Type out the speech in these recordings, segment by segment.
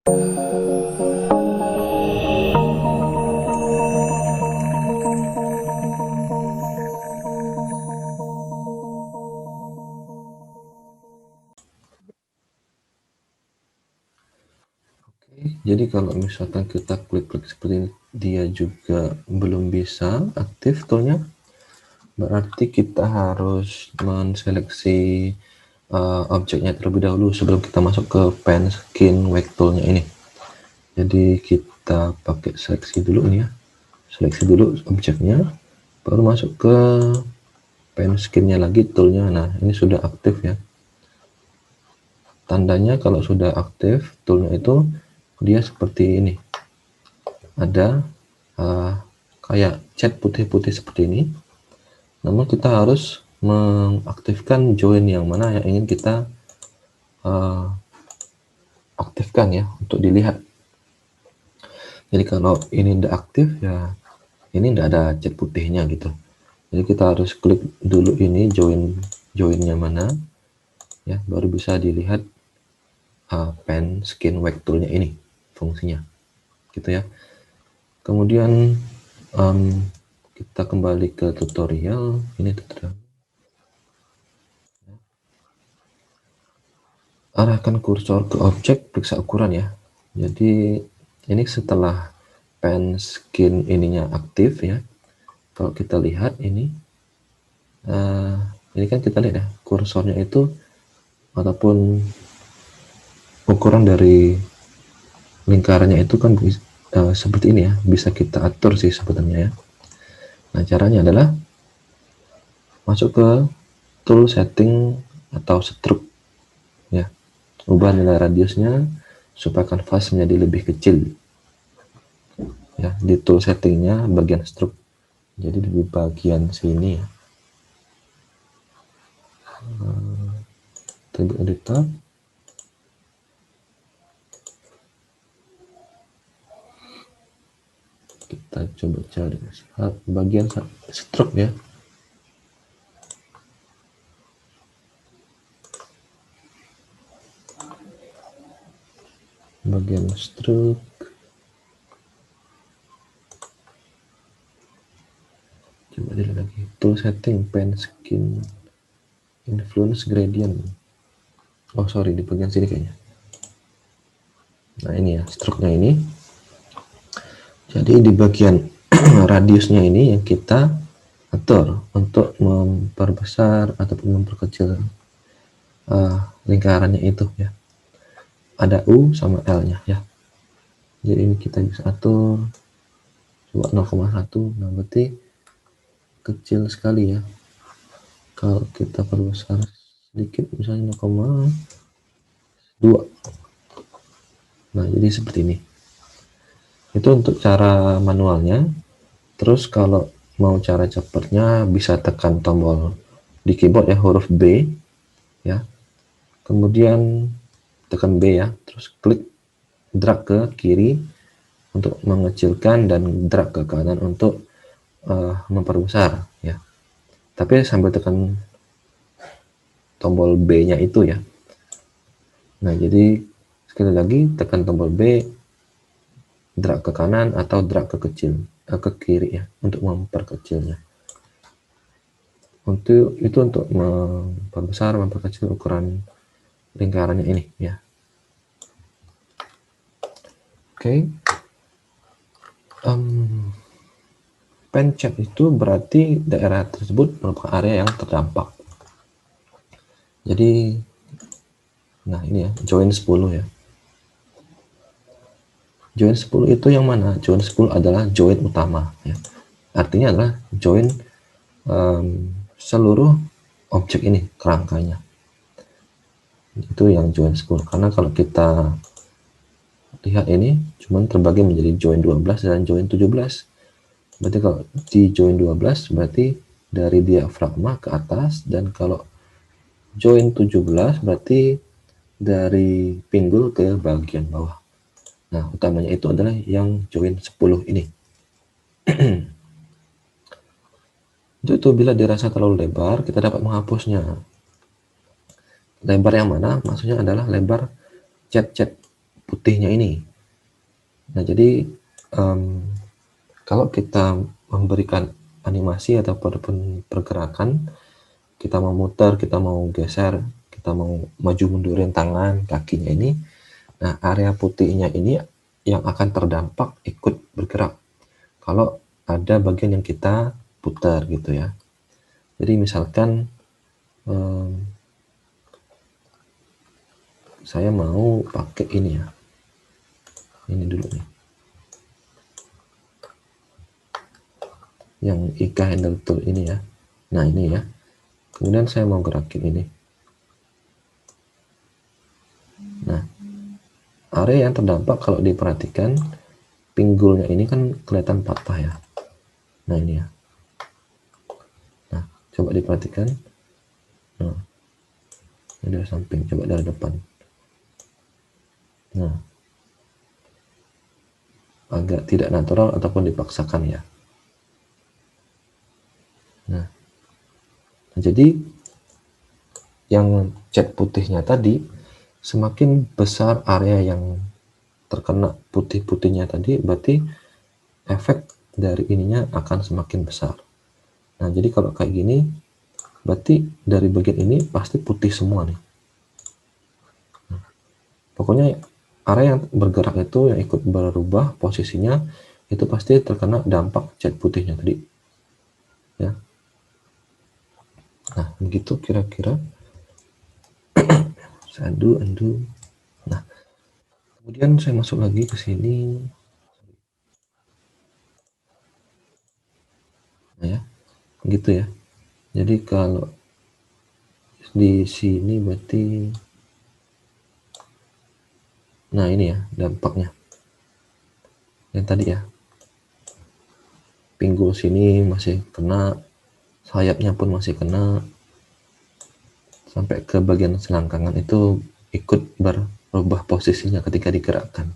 Jadi kalau misalkan kita klik-klik seperti ini, dia juga belum bisa aktif toolnya, berarti kita harus menseleksi objeknya terlebih dahulu sebelum kita masuk ke pen skin wake toolnya ini. Jadi kita pakai seleksi dulu nih ya, seleksi dulu objeknya, baru masuk ke pen skinnya lagi toolnya. Nah ini sudah aktif ya, tandanya kalau sudah aktif toolnya itu dia seperti ini, ada kayak cat putih-putih seperti ini. Namun kita harus mengaktifkan join yang mana yang ingin kita aktifkan ya, untuk dilihat. Jadi kalau ini tidak aktif ya, ini tidak ada cat putihnya gitu. Jadi kita harus klik dulu ini joinnya mana ya, baru bisa dilihat pen skin wake toolnya ini fungsinya gitu ya. Kemudian kita kembali ke tutorial. Ini tutorial, arahkan kursor ke objek, periksa ukuran ya. Jadi ini setelah pen skin ininya aktif ya, kalau kita lihat ini kan kita lihat ya, kursornya itu ataupun ukuran dari lingkarannya itu kan seperti ini ya, bisa kita atur sih sebetulnya ya. Nah caranya adalah masuk ke tool setting atau stroke ya, ubah nilai radiusnya supaya kanvas menjadi lebih kecil ya, di tool settingnya bagian stroke, jadi di bagian sini ya, tribute editor, kita coba cari bagian stroke ya. Bagian stroke, coba dilihat lagi, tool setting, pen skin, influence gradient. Oh sorry, di bagian sini kayaknya. Nah ini ya stroke-nya ini. Jadi di bagian radiusnya ini yang kita atur untuk memperbesar ataupun memperkecil lingkarannya itu ya. Ada U sama L-nya ya. Jadi ini kita bisa atur coba 0,1. Nah berarti kecil sekali ya. Kalau kita perbesar sedikit misalnya 0,2. Nah jadi seperti ini. Itu untuk cara manualnya. Terus kalau mau cara cepatnya bisa tekan tombol di keyboard ya, huruf B ya, kemudian tekan B ya, terus klik drag ke kiri untuk mengecilkan dan drag ke kanan untuk memperbesar ya, tapi sambil tekan tombol B nya itu ya. Nah jadi sekali lagi tekan tombol B, drag ke kanan atau drag ke kiri ya, untuk memperkecilnya. Untuk itu untuk memperbesar, memperkecil ukuran lingkarannya ini ya. Oke. Pen chat itu berarti daerah tersebut merupakan area yang terdampak. Jadi nah ini ya, join 10 ya. Join 10 itu yang mana? Join 10 adalah join utama ya. Artinya adalah join seluruh objek ini, kerangkanya. Itu yang join 10. Karena kalau kita lihat ini cuman terbagi menjadi join 12 dan join 17. Berarti kalau di join 12 berarti dari diafragma ke atas, dan kalau join 17 berarti dari pinggul ke bagian bawah. Nah, utamanya itu adalah yang join 10 ini. Untuk itu bila dirasa terlalu lebar, kita dapat menghapusnya. Lebar yang mana? Maksudnya adalah lebar cat-cat putihnya ini. Nah, jadi kalau kita memberikan animasi ataupun pergerakan, kita mau muter, kita mau geser, kita mau maju mundurin tangan, kakinya ini, nah area putihnya ini yang akan terdampak ikut bergerak kalau ada bagian yang kita putar gitu ya. Jadi misalkan saya mau pakai ini ya, ini dulu nih, yang IK handle tool ini ya. Nah ini ya, kemudian saya mau gerakin ini. Nah, area yang terdampak kalau diperhatikan, pinggulnya ini kan kelihatan patah ya. Nah ini ya. Nah, coba diperhatikan. Nah, ini dari samping, coba dari depan. Nah, agak tidak natural ataupun dipaksakan ya. Nah, jadi yang cat putihnya tadi, semakin besar area yang terkena putih-putihnya tadi, berarti efek dari ininya akan semakin besar. Nah, jadi kalau kayak gini, berarti dari bagian ini pasti putih semua nih. Nah, pokoknya area yang bergerak itu yang ikut berubah posisinya itu pasti terkena dampak cat putihnya tadi. Ya. Nah, begitu kira-kira. Saya undo. Nah, kemudian saya masuk lagi ke sini. Nah ya, gitu ya. Jadi kalau di sini berarti, nah ini ya dampaknya. Yang tadi ya, pinggul sini masih kena, sayapnya pun masih kena, sampai ke bagian selangkangan itu ikut berubah posisinya ketika digerakkan.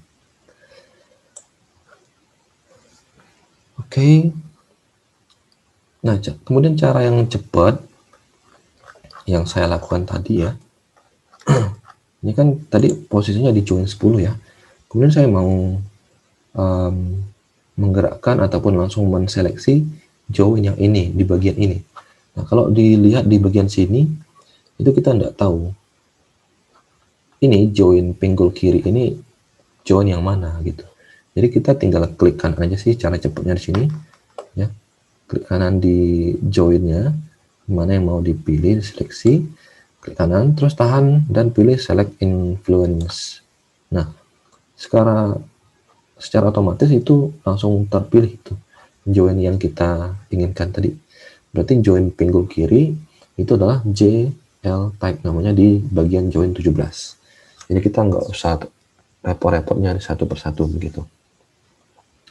Oke. Nah, kemudian cara yang cepat yang saya lakukan tadi ya, ini kan tadi posisinya di join 10 ya. Kemudian saya mau menggerakkan ataupun langsung menseleksi join yang ini di bagian ini. Nah, kalau dilihat di bagian sini, itu kita tidak tahu ini join pinggul kiri ini join yang mana gitu. Jadi kita tinggal klik kanan aja sih, cara cepatnya di sini ya. Klik kanan di joinnya, mana yang mau dipilih, seleksi, klik kanan, terus tahan dan pilih select influence. Nah, secara otomatis itu langsung terpilih itu join yang kita inginkan tadi. Berarti join pinggul kiri itu adalah JL type, namanya di bagian join 17. Jadi kita nggak usah repot-repot nyari satu persatu begitu.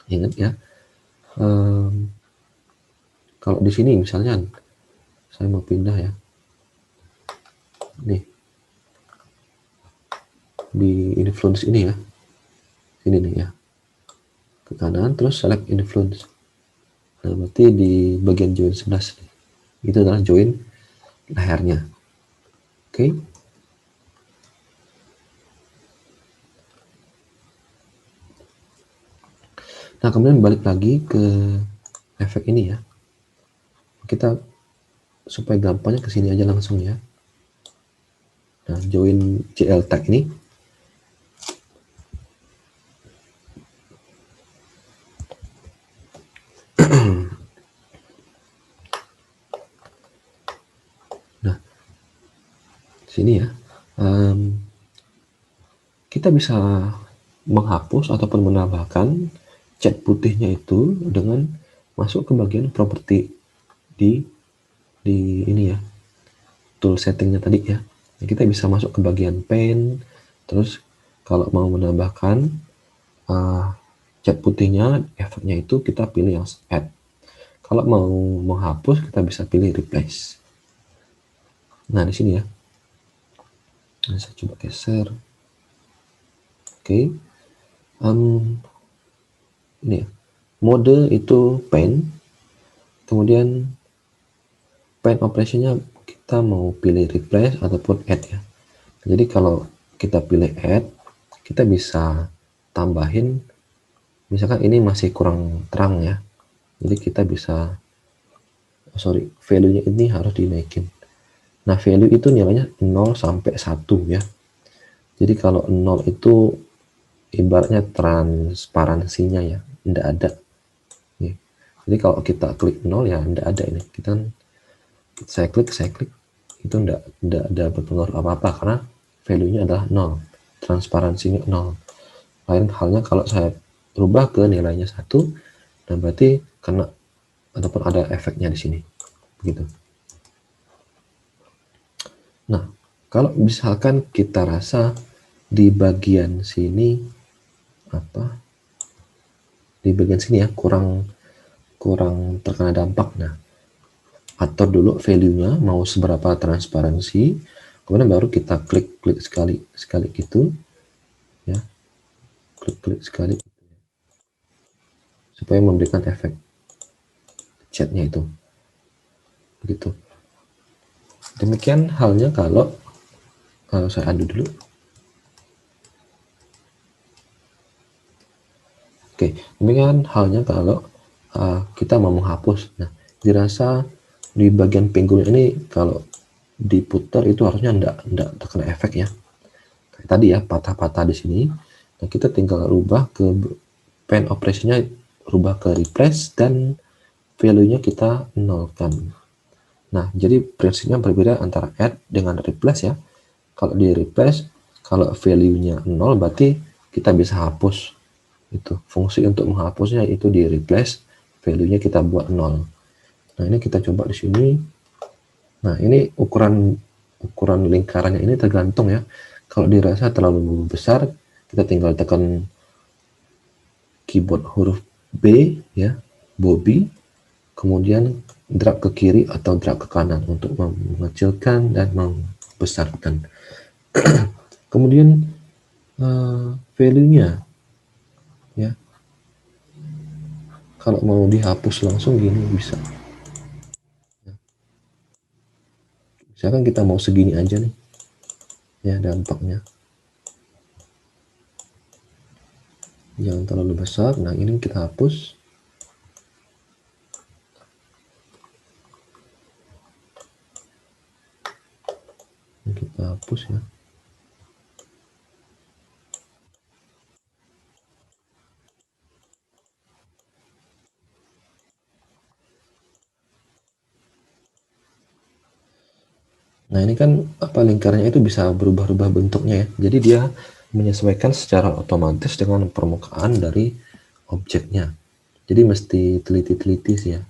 Ingat ya, kalau di sini misalnya saya mau pindah ya, nih di influence ini ya, ini nih ya, ke kanan terus select influence. Nah, berarti di bagian join 11 nih, itu adalah join lehernya. Oke. Nah, kemudian balik lagi ke efek ini ya. Kita supaya gampangnya ke sini aja langsung ya. Nah, join JL tag ini. Nah, sini ya. Kita bisa menghapus ataupun menambahkan cat putihnya itu dengan masuk ke bagian properti di ini ya, tool settingnya tadi ya. Kita bisa masuk ke bagian pen, terus kalau mau menambahkan cat putihnya, efeknya itu kita pilih yang add. Kalau mau menghapus kita bisa pilih replace. Nah di sini ya, nah, saya coba geser. Oke. Ini ya, mode itu pen, kemudian pen operationnya kita mau pilih replace ataupun add ya. Jadi kalau kita pilih add, kita bisa tambahin, misalkan ini masih kurang terang ya, jadi kita bisa value-nya ini harus dinaikin. Nah, value itu nilainya 0 sampai 1 ya. Jadi kalau 0 itu ibaratnya transparansinya ya, tidak ada. Jadi kalau kita klik 0 ya tidak ada ini. Saya klik, itu tidak ada berpengaruh apa-apa karena value-nya adalah 0, transparansinya 0. Lain halnya kalau saya rubah ke nilainya 1, dan berarti kena ataupun ada efeknya di sini. Begitu. Nah, kalau misalkan kita rasa di bagian sini di bagian sini ya kurang terkena dampak. Nah, atur dulu value-nya mau seberapa transparansi, kemudian baru kita klik sekali gitu ya, klik sekali supaya memberikan efek chatnya itu. Begitu. Demikian halnya kalau saya adu dulu. Oke, demikian halnya kalau kita mau menghapus. Nah, dirasa di bagian pinggul ini kalau diputar itu harusnya enggak terkena efek ya. Kayak tadi ya, patah-patah di sini. Nah, kita tinggal rubah ke pen operasinya, rubah ke replace dan value-nya kita nolkan. Nah, jadi prinsipnya berbeda antara add dengan replace ya. Kalau di replace, kalau value-nya 0 berarti kita bisa hapus. Itu fungsi untuk menghapusnya itu di replace, value-nya kita buat 0. Nah, ini kita coba di sini. Nah, ini ukuran lingkarannya ini tergantung ya. Kalau dirasa terlalu besar, kita tinggal tekan keyboard huruf B ya, Bobby, kemudian drag ke kiri atau drag ke kanan untuk mengecilkan dan membesarkan. Kemudian value-nya ya, kalau mau dihapus langsung gini bisa. Misalkan kita mau segini aja nih ya dampaknya, jangan terlalu besar. Nah, ini kita hapus. Kita hapus ya. Nah, ini kan lingkarannya itu bisa berubah-ubah bentuknya ya. Jadi dia menyesuaikan secara otomatis dengan permukaan dari objeknya. Jadi mesti teliti-teliti sih ya.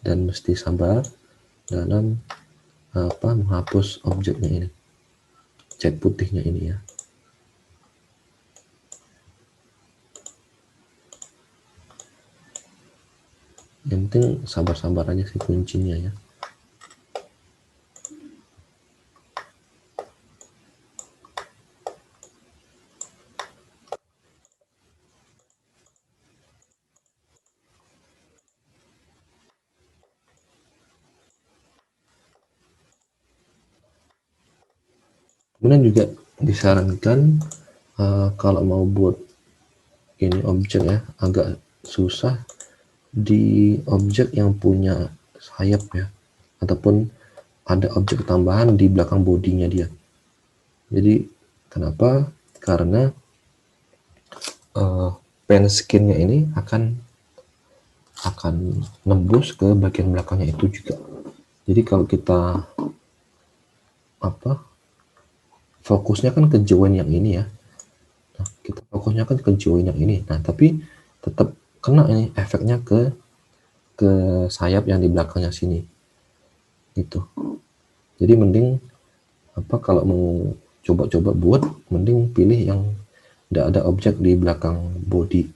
Dan mesti sabar dalam menghapus objeknya ini. Cat putihnya ini ya. Yang penting sabar-sabar aja sih kuncinya ya. Kemudian juga disarankan kalau mau buat ini objek ya agak susah di objek yang punya sayap ya, ataupun ada objek tambahan di belakang bodinya dia. Jadi kenapa? Karena pen skinnya ini akan nembus ke bagian belakangnya itu juga. Jadi kalau kita fokusnya kan ke join yang ini ya. Nah, kita fokusnya kan ke join yang ini. Nah, tapi tetap kena ini efeknya ke sayap yang di belakangnya sini. Gitu. Jadi mending kalau mau coba-coba buat, mending pilih yang tidak ada objek di belakang body.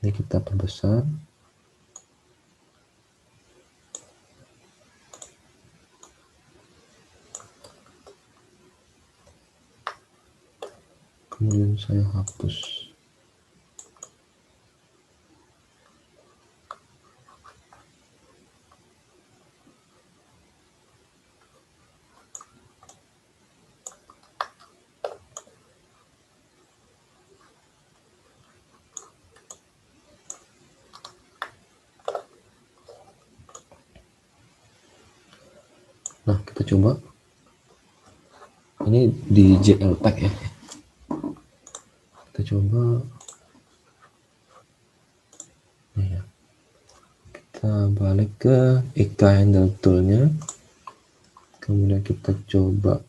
Ini kita perbesar. Kemudian saya hapus. Nah, kita coba ini di JL tag ya. Kita coba nih ya. Kita balik ke IK handle toolnya, kemudian kita coba.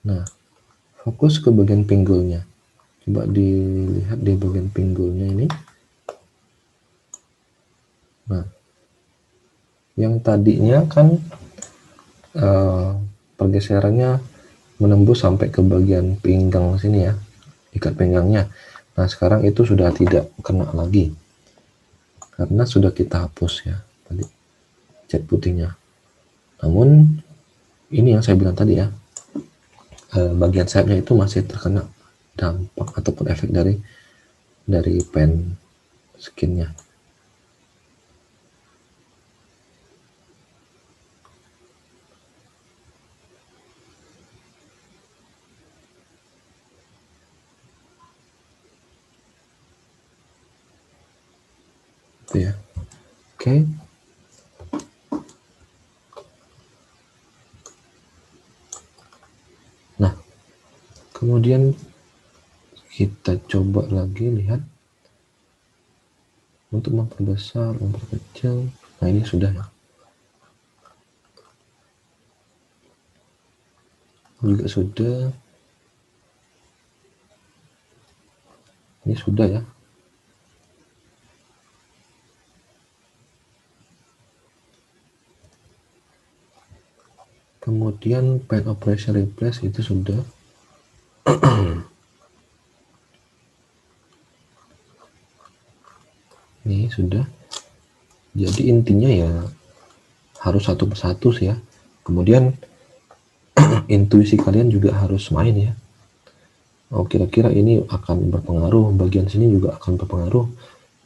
Nah, fokus ke bagian pinggulnya. Coba dilihat di bagian pinggulnya ini. Nah, yang tadinya kan pergeserannya menembus sampai ke bagian pinggang sini ya, ikat pinggangnya. Nah, sekarang itu sudah tidak kena lagi karena sudah kita hapus ya tadi cat putihnya. Namun ini yang saya bilang tadi ya, bagian sayapnya itu masih terkena dampak ataupun efek dari pen skinnya. Itu ya. Oke. Nah, kemudian kita coba lagi lihat untuk memperbesar, memperkecil. Nah, ini sudah ya. Juga sudah. Ini sudah ya. Kemudian pen operation replace itu sudah. Ini sudah. Jadi intinya ya harus satu persatu sih ya. Kemudian intuisi kalian juga harus main ya. Oh, kira-kira ini akan berpengaruh, bagian sini juga akan berpengaruh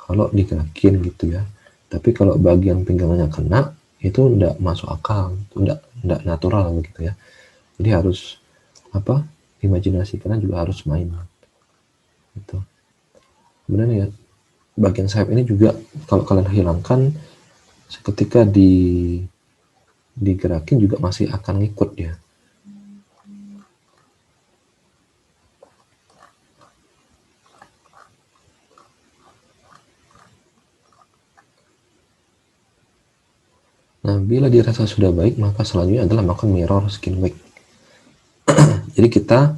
kalau digerakin gitu ya. Tapi kalau bagian pinggangnya kena, itu enggak masuk akal, enggak natural begitu ya. Jadi harus apa? Imajinasi kalian juga harus main. Gitu. Kemudian ya bagian sayap ini juga kalau kalian hilangkan seketika digerakin juga masih akan ngikut ya. Nah, bila dirasa sudah baik, maka selanjutnya adalah melakukan mirror skin wake. Jadi kita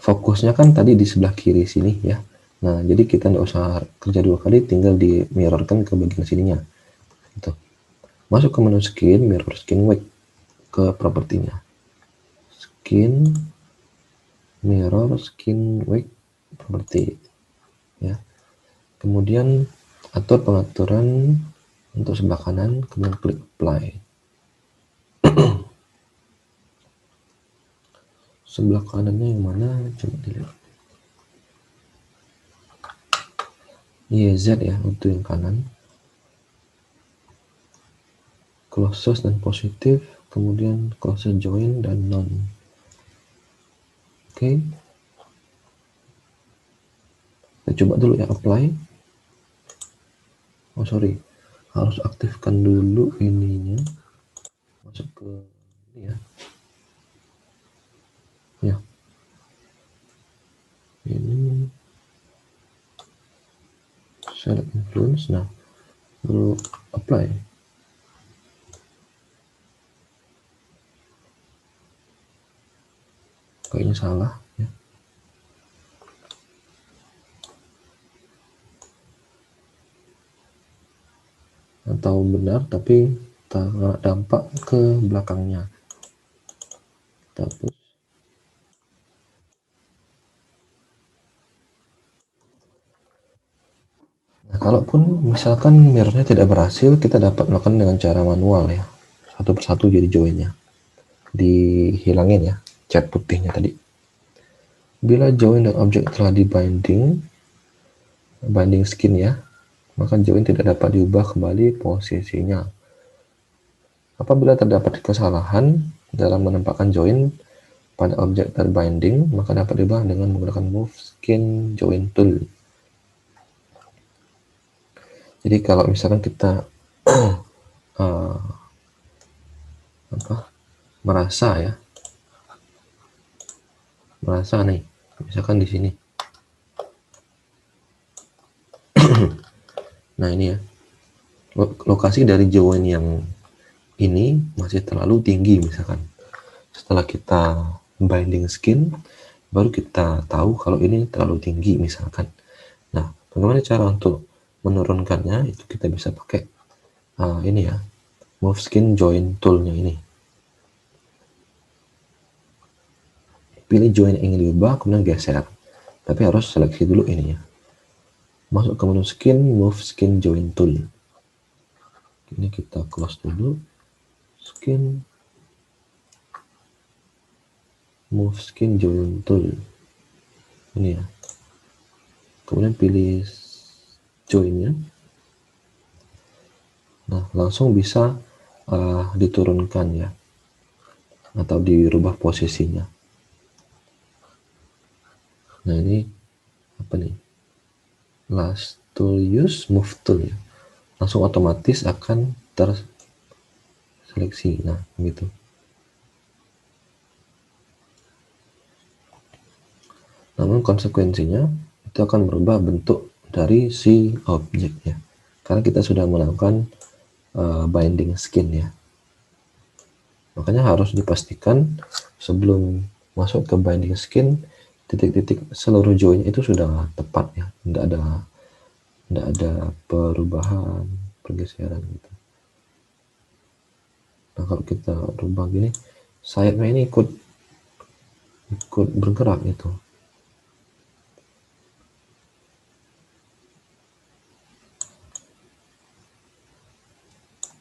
fokusnya kan tadi di sebelah kiri sini ya. Nah, jadi kita nggak usah kerja dua kali, tinggal di mirrorkan ke bagian sininya. Gitu. Masuk ke menu skin, mirror skin wake ke propertinya. Skin, mirror skin wake property ya. Kemudian atur pengaturan untuk sebelah kanan, kemudian klik apply. Sebelah kanannya yang mana? Coba dilihat. YZ ya untuk yang kanan. Closest dan positif, kemudian closest join dan non. Oke. Kita coba dulu ya apply. Oh sorry, harus aktifkan dulu ininya. Masuk ke ini ya. Ya. Ini select influence. Nah, baru apply. Kayaknya salah ya. Atau benar tapi tak dampak ke belakangnya. Kita hapus. Nah, kalaupun misalkan mirrornya tidak berhasil, kita dapat melakukan dengan cara manual ya. Satu persatu jadi joinnya. Dihilangin ya cat putihnya tadi. Bila join dan objek telah binding skin ya, maka join tidak dapat diubah kembali posisinya. Apabila terdapat kesalahan dalam menempatkan join pada objek terbinding, maka dapat diubah dengan menggunakan move skin join tool. Jadi kalau misalkan kita uh, merasa ya, merasa nih, misalkan di sini. Nah ini ya, lokasi dari join yang ini masih terlalu tinggi misalkan. Setelah kita binding skin, baru kita tahu kalau ini terlalu tinggi misalkan. Nah, bagaimana cara untuk menurunkannya? Itu kita bisa pakai ini ya, move skin join toolnya ini. Pilih join yang ingin diubah, kemudian geser. Tapi harus seleksi dulu ini ya. Masuk ke menu skin, move skin join tool. Ini kita close dulu. Skin, move skin join tool. Ini ya. Kemudian pilih joinnya. Nah, langsung bisa diturunkan ya, atau dirubah posisinya. Nah, ini apa nih? Last tool use, move tool ya. Langsung otomatis akan terseleksi. Nah, gitu. Namun konsekuensinya itu akan merubah bentuk dari si objeknya. Karena kita sudah melakukan binding skin ya. Makanya harus dipastikan sebelum masuk ke binding skin, titik-titik seluruh join itu sudah tepat ya, tidak ada perubahan, pergeseran gitu. Nah kalau kita rubah gini, sayapnya ini ikut bergerak itu.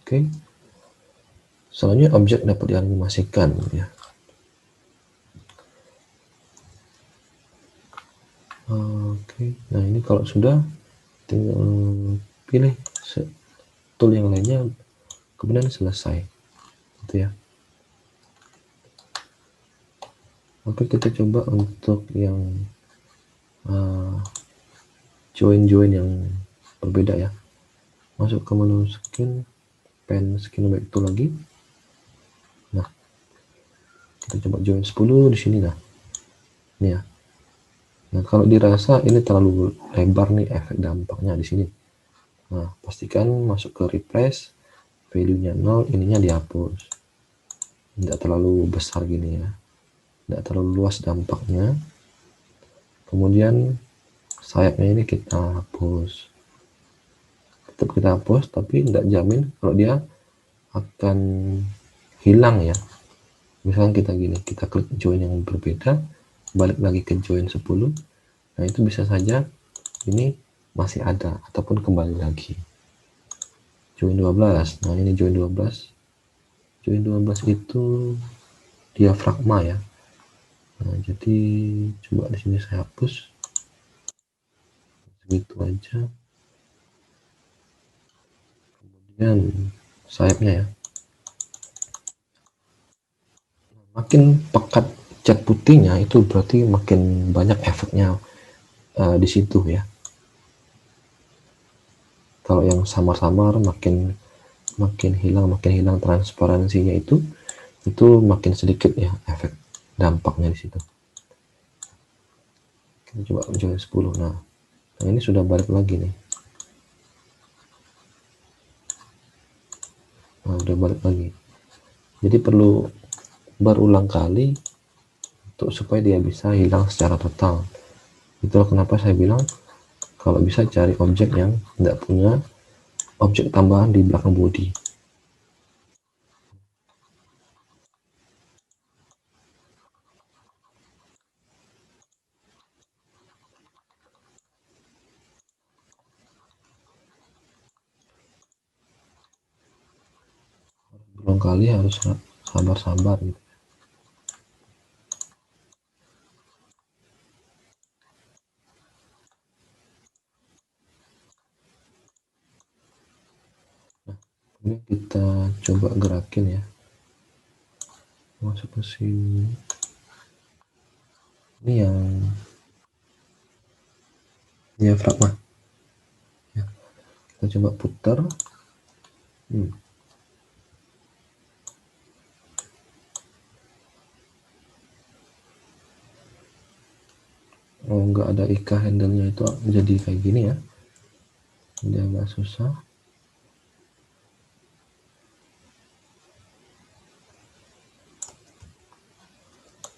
Oke. Selanjutnya objek dapat dianimasikan ya. Oke. Nah ini kalau sudah, tinggal pilih tool yang lainnya, kemudian selesai. Gitu ya. Oke, kita coba untuk yang join yang berbeda ya. Masuk ke menu skin, pen skin back tool lagi. Nah, kita coba join 10 di sini. Nah, ini ya. Nah, kalau dirasa ini terlalu lebar nih efek dampaknya di sini. Nah, pastikan masuk ke refresh, value-nya 0, ininya dihapus. Tidak terlalu besar gini ya. Tidak terlalu luas dampaknya. Kemudian sayapnya ini kita hapus. Tetap kita hapus, tapi tidak jamin kalau dia akan hilang ya. Misalkan kita gini, kita klik join yang berbeda, balik lagi ke join 10. Nah, itu bisa saja ini masih ada ataupun kembali lagi. Join 12. Nah, ini join 12. Join 12 itu diafragma ya. Nah, jadi coba di sini saya hapus. Segitu aja. Kemudian sayapnya ya. Makin pekat cat putihnya itu berarti makin banyak efeknya di situ ya. Kalau yang samar-samar makin hilang transparansinya itu makin sedikit ya efek dampaknya di situ. Kita coba join 10. Nah, ini sudah balik lagi nih. Nah, udah balik lagi. Jadi perlu berulang kali untuk supaya dia bisa hilang secara total. Itulah kenapa saya bilang kalau bisa cari objek yang tidak punya objek tambahan di belakang body. Berulang kali harus sabar-sabar gitu. Nah, ini kita coba gerakin ya. Masuk ke sini. Ini yang diafragma. Ya, kita coba putar. Oh, nggak ada IK handle-nya itu jadi kayak gini ya, jadi agak susah.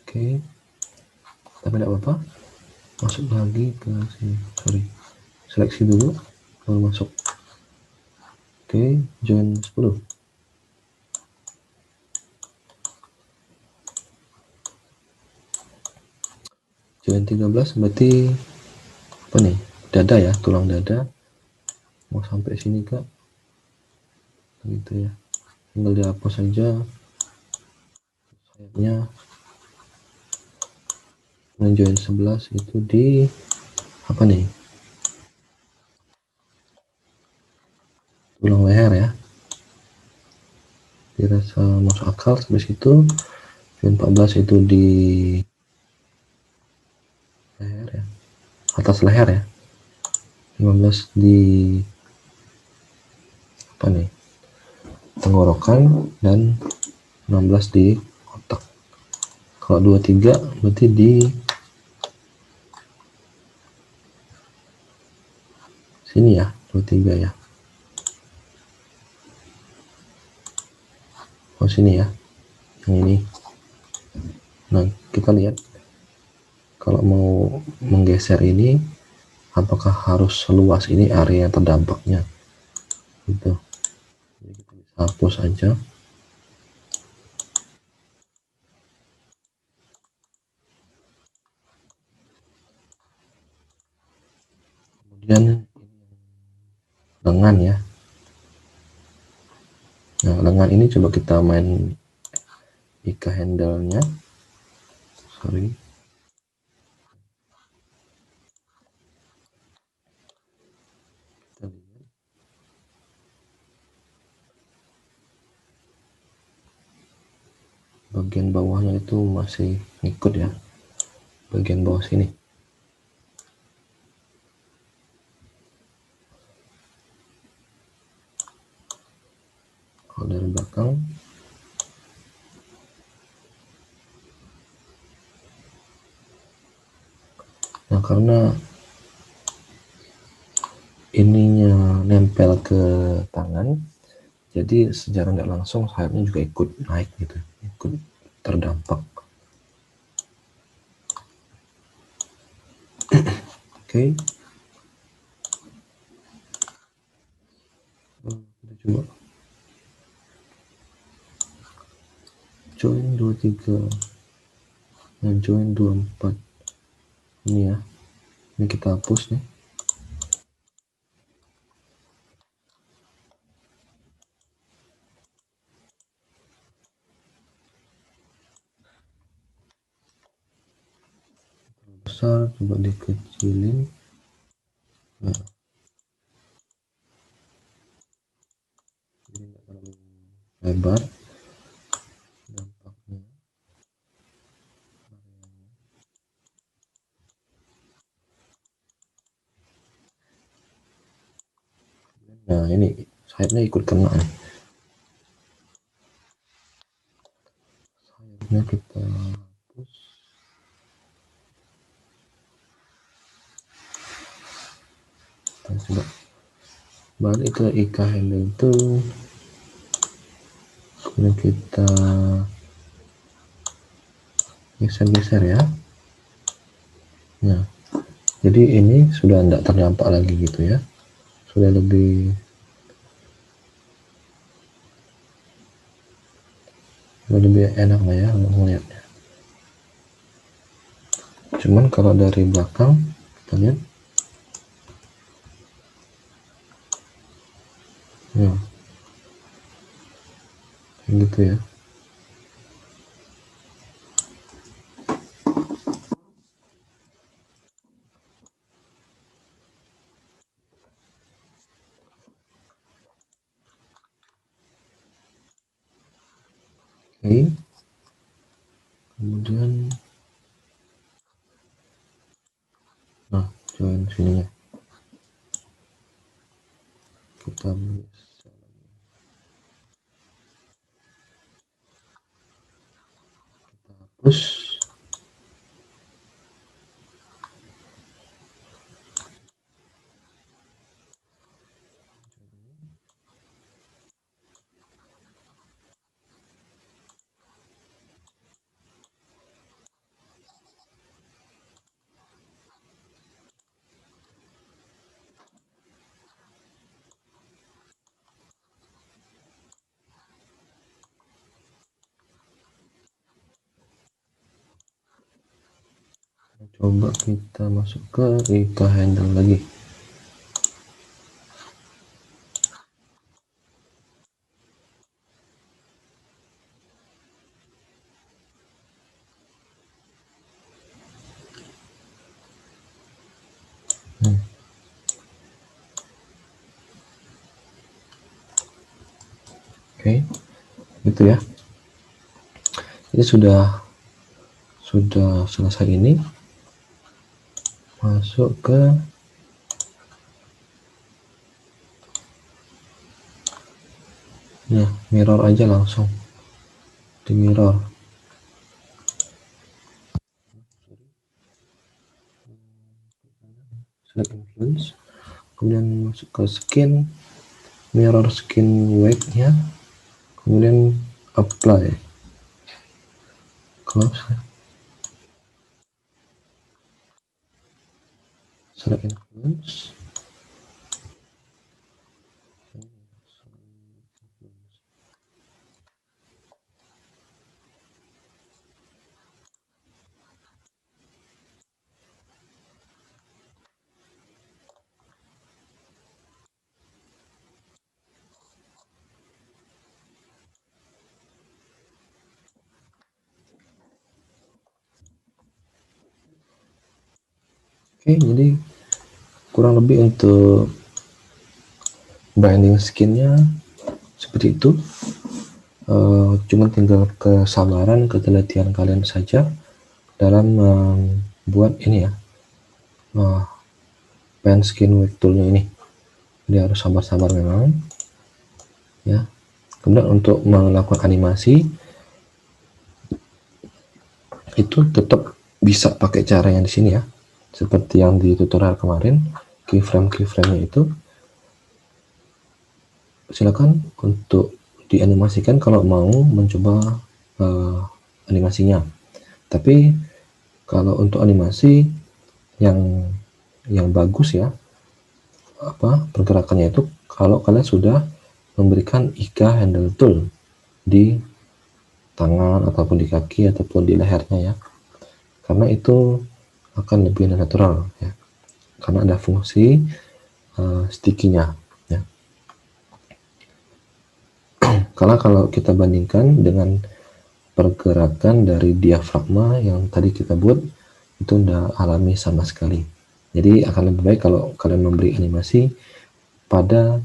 Oke, tapi tidak apa-apa, masuk lagi ke sini, sorry, seleksi dulu baru masuk. Oke, join 10. Join 13 berarti apa nih, dada ya, tulang dada. Mau sampai sini kak, gitu ya, tinggal dihapus saja sayapnya. Dan join 11 itu di apa nih, tulang leher ya, dirasa masuk akal sampai situ. Join 14 itu di leher ya, atas leher ya. 15 di apa nih, tenggorokan, dan 16 di otak. Kalau 23 berarti di sini ya, 23 ya. Oh sini ya, yang ini. Nah kita lihat kalau mau menggeser ini apakah harus seluas ini area yang terdampaknya gitu. Jadi kita bisa hapus aja. Kemudian lengan ya. Nah lengan ini coba kita main IK handle-nya, sorry. Kita lihat bagian bawahnya itu masih ngikut ya, bagian bawah sini. Kalau dari belakang, nah karena ininya nempel ke tangan, jadi secara nggak langsung sayapnya juga ikut naik gitu, ikut terdampak. Oke, kita coba join 23 dan join 24 ini ya, ini kita hapus nih. Besar coba dikecilin. Nah, jadi nggak terlalu lebar dampaknya. Nah ini sayapnya ikut kena nih, sayapnya kita hapus. Kita coba balik ke IK handle itu, kemudian kita geser-geser ya. Nah jadi ini sudah tidak terdampak lagi gitu ya, sudah lebih enak lah ya melihatnya. Cuman kalau dari belakang kita lihat, ya kayak gitu ya. Oke, kemudian nah join sininya kita bisa hapus. Coba kita masuk ke Ika handle lagi. Oke, gitu ya. Ini sudah selesai. Ini masuk ke ya, mirror aja langsung di mirror. Select influence, kemudian masuk ke skin, mirror skin weight nya, kemudian apply, close, select influence. Oke, jadi kurang lebih untuk binding skinnya seperti itu. Cuma tinggal kesabaran, ketelitian kalian saja dalam membuat ini ya, pen skin weight toolnya ini. Jadi harus sabar-sabar memang ya. Kemudian untuk melakukan animasi itu tetap bisa pakai cara yang di sini ya, seperti yang di tutorial kemarin, keyframe-keyframe-nya itu silakan untuk dianimasikan kalau mau mencoba animasinya. Tapi kalau untuk animasi yang bagus ya, pergerakannya itu kalau kalian sudah memberikan Ika handle tool di tangan ataupun di kaki ataupun di lehernya ya, karena itu akan lebih natural ya, karena ada fungsi sticky-nya ya. Karena kalau kita bandingkan dengan pergerakan dari diafragma yang tadi kita buat, itu tidak alami sama sekali. Jadi akan lebih baik kalau kalian memberi animasi pada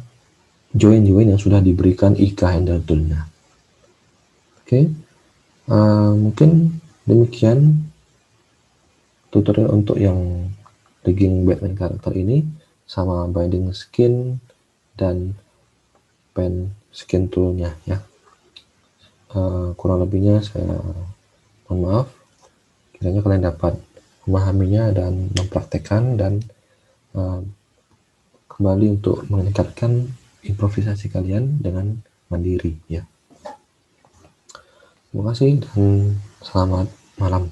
join-join yang sudah diberikan Ika handle tool-nya. Oke, mungkin demikian tutorial untuk yang rigging Batman karakter ini sama binding skin dan pen skin toolnya ya. Kurang lebihnya saya mohon maaf. Kiranya kalian dapat memahaminya dan mempraktekkan dan kembali untuk meningkatkan improvisasi kalian dengan mandiri ya. Terima kasih dan selamat malam.